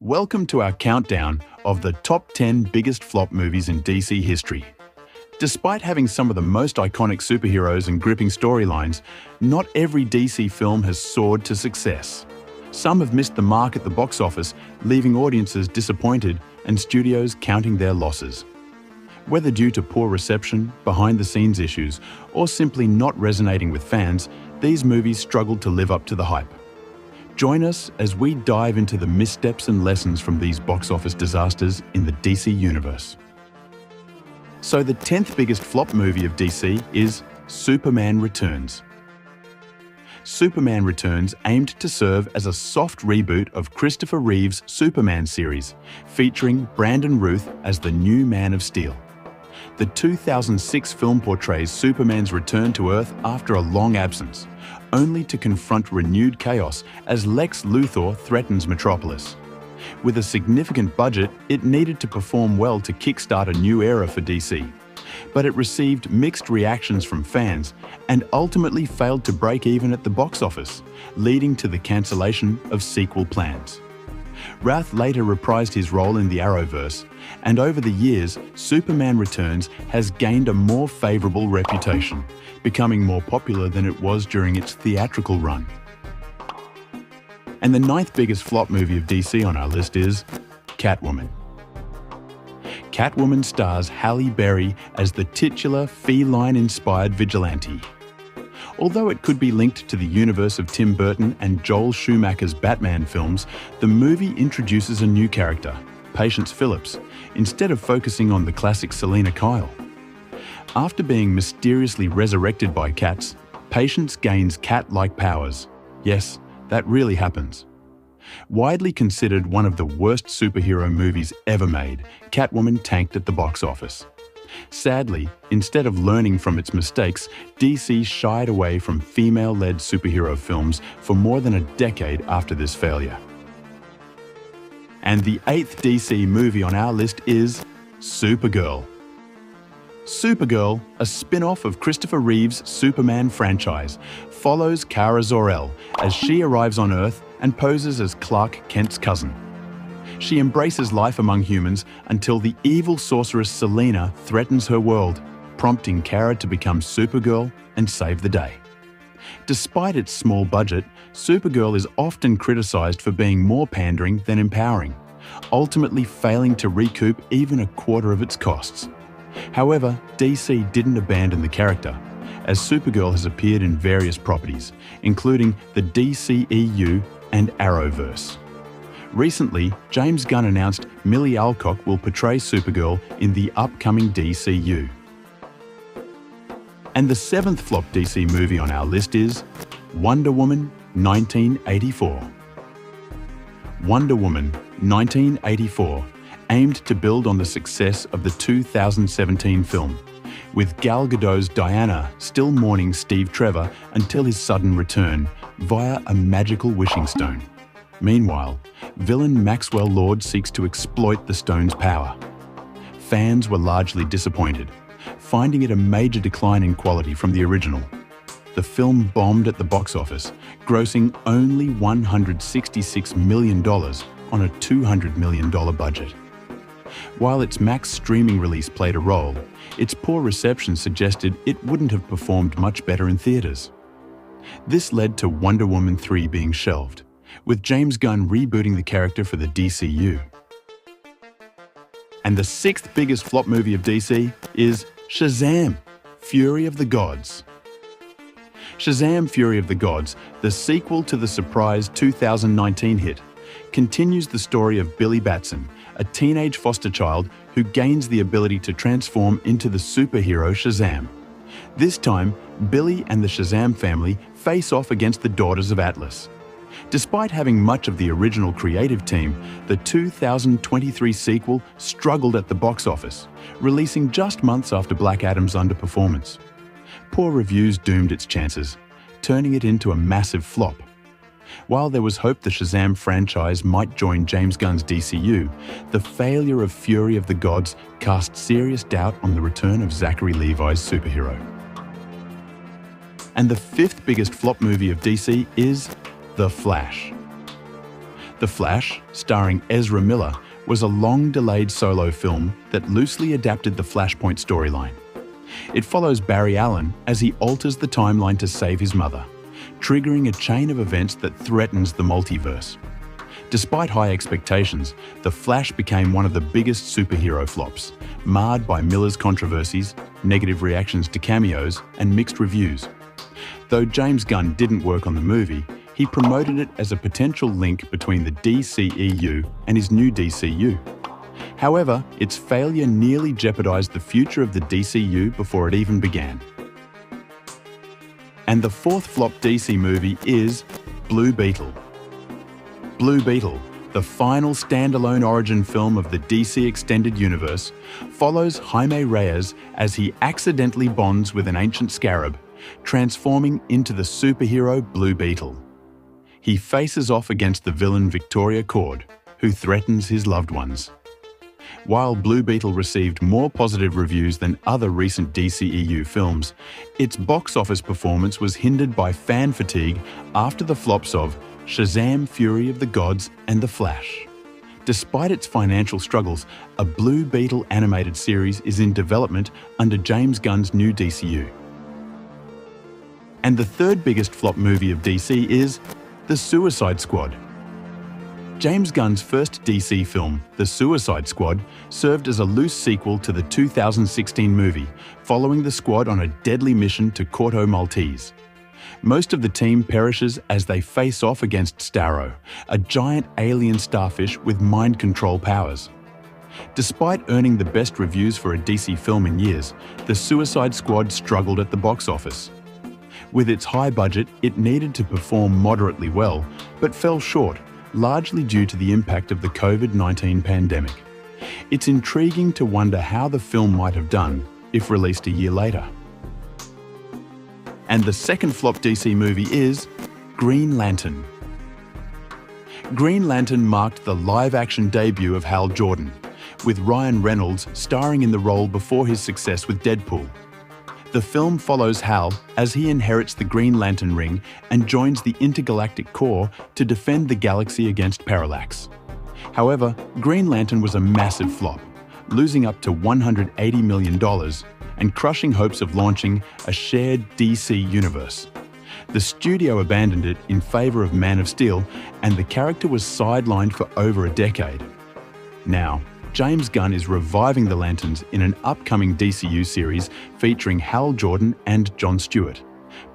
Welcome to our countdown of the top 10 biggest flop movies in DC history. Despite having some of the most iconic superheroes and gripping storylines, not every DC film has soared to success. Some have missed the mark at the box office, leaving audiences disappointed and studios counting their losses. Whether due to poor reception, behind-the-scenes issues, or simply not resonating with fans, these movies struggled to live up to the hype. Join us as we dive into the missteps and lessons from these box office disasters in the DC universe. So the 10th biggest flop movie of DC is Superman Returns. Superman Returns aimed to serve as a soft reboot of Christopher Reeve's Superman series, featuring Brandon Routh as the new Man of Steel. The 2006 film portrays Superman's return to Earth after a long absence, only to confront renewed chaos as Lex Luthor threatens Metropolis. With a significant budget, it needed to perform well to kickstart a new era for DC. But it received mixed reactions from fans and ultimately failed to break even at the box office, leading to the cancellation of sequel plans. Routh later reprised his role in the Arrowverse, and over the years, Superman Returns has gained a more favourable reputation, becoming more popular than it was during its theatrical run. And the 9th biggest flop movie of DC on our list is Catwoman. Catwoman stars Halle Berry as the titular feline-inspired vigilante. Although it could be linked to the universe of Tim Burton and Joel Schumacher's Batman films, the movie introduces a new character, Patience Phillips, instead of focusing on the classic Selina Kyle. After being mysteriously resurrected by cats, Patience gains cat-like powers. Yes, that really happens. Widely considered one of the worst superhero movies ever made, Catwoman tanked at the box office. Sadly, instead of learning from its mistakes, DC shied away from female-led superhero films for more than a decade after this failure. And the 8th DC movie on our list is Supergirl. Supergirl, a spin-off of Christopher Reeve's Superman franchise, follows Kara Zor-El as she arrives on Earth and poses as Clark Kent's cousin. She embraces life among humans until the evil sorceress Selina threatens her world, prompting Kara to become Supergirl and save the day. Despite its small budget, Supergirl is often criticized for being more pandering than empowering, ultimately failing to recoup even a quarter of its costs. However, DC didn't abandon the character, as Supergirl has appeared in various properties, including the DCEU and Arrowverse. Recently, James Gunn announced Millie Alcock will portray Supergirl in the upcoming DCU. And the 7th flop DC movie on our list is Wonder Woman 1984. Wonder Woman 1984 aimed to build on the success of the 2017 film, with Gal Gadot's Diana still mourning Steve Trevor until his sudden return via a magical wishing stone. Meanwhile, villain Maxwell Lord seeks to exploit the stone's power. Fans were largely disappointed, finding it a major decline in quality from the original. The film bombed at the box office, grossing only $166 million on a $200 million budget. While its Max streaming release played a role, its poor reception suggested it wouldn't have performed much better in theaters. This led to Wonder Woman 3 being shelved, with James Gunn rebooting the character for the DCU. And the 6th biggest flop movie of DC is Shazam! Fury of the Gods. Shazam! Fury of the Gods, the sequel to the surprise 2019 hit, continues the story of Billy Batson, a teenage foster child who gains the ability to transform into the superhero Shazam. This time, Billy and the Shazam family face off against the Daughters of Atlas. Despite having much of the original creative team, the 2023 sequel struggled at the box office, releasing just months after Black Adam's underperformance. Poor reviews doomed its chances, turning it into a massive flop. While there was hope the Shazam franchise might join James Gunn's DCU, the failure of Fury of the Gods cast serious doubt on the return of Zachary Levi's superhero. And the 5th biggest flop movie of DC is The Flash. The Flash, starring Ezra Miller, was a long-delayed solo film that loosely adapted the Flashpoint storyline. It follows Barry Allen as he alters the timeline to save his mother, triggering a chain of events that threatens the multiverse. Despite high expectations, The Flash became one of the biggest superhero flops, marred by Miller's controversies, negative reactions to cameos, and mixed reviews. Though James Gunn didn't work on the movie, he promoted it as a potential link between the DCEU and his new DCU. However, its failure nearly jeopardized the future of the DCU before it even began. And the fourth flop DC movie is Blue Beetle. Blue Beetle, the final standalone origin film of the DC Extended Universe, follows Jaime Reyes as he accidentally bonds with an ancient scarab, transforming into the superhero Blue Beetle. He faces off against the villain Victoria Cord, who threatens his loved ones. While Blue Beetle received more positive reviews than other recent DCEU films, its box office performance was hindered by fan fatigue after the flops of Shazam: Fury of the Gods and The Flash. Despite its financial struggles, a Blue Beetle animated series is in development under James Gunn's new DCU. And the third biggest flop movie of DC is The Suicide Squad. James Gunn's first DC film, The Suicide Squad, served as a loose sequel to the 2016 movie, following the squad on a deadly mission to Corto Maltese. Most of the team perishes as they face off against Starro, a giant alien starfish with mind control powers. Despite earning the best reviews for a DC film in years, The Suicide Squad struggled at the box office. With its high budget, it needed to perform moderately well, but fell short, largely due to the impact of the COVID-19 pandemic. It's intriguing to wonder how the film might have done if released a year later. And the second flop DC movie is Green Lantern. Green Lantern marked the live-action debut of Hal Jordan, with Ryan Reynolds starring in the role before his success with Deadpool. The film follows Hal as he inherits the Green Lantern ring and joins the Intergalactic Corps to defend the galaxy against Parallax. However, Green Lantern was a massive flop, losing up to $180 million and crushing hopes of launching a shared DC universe. The studio abandoned it in favor of Man of Steel, and the character was sidelined for over a decade. Now, James Gunn is reviving the Lanterns in an upcoming DCU series featuring Hal Jordan and Jon Stewart,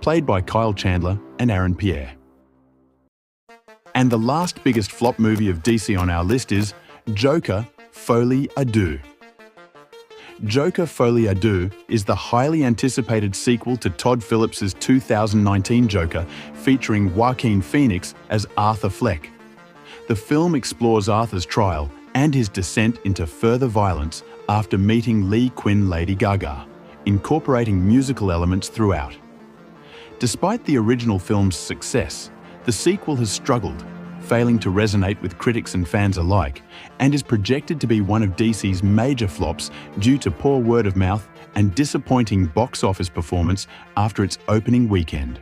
played by Kyle Chandler and Aaron Pierre. And the last biggest flop movie of DC on our list is Joker: Folie à Deux. Joker: Folie à Deux is the highly anticipated sequel to Todd Phillips' 2019 Joker, featuring Joaquin Phoenix as Arthur Fleck. The film explores Arthur's trial and his descent into further violence after meeting Lee Quinn Lady Gaga, incorporating musical elements throughout. Despite the original film's success, the sequel has struggled, failing to resonate with critics and fans alike, and is projected to be one of DC's major flops due to poor word of mouth and disappointing box office performance after its opening weekend.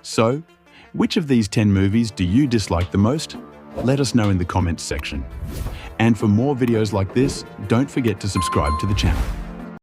So, which of these 10 movies do you dislike the most? Let us know in the comments section. And for more videos like this, don't forget to subscribe to the channel.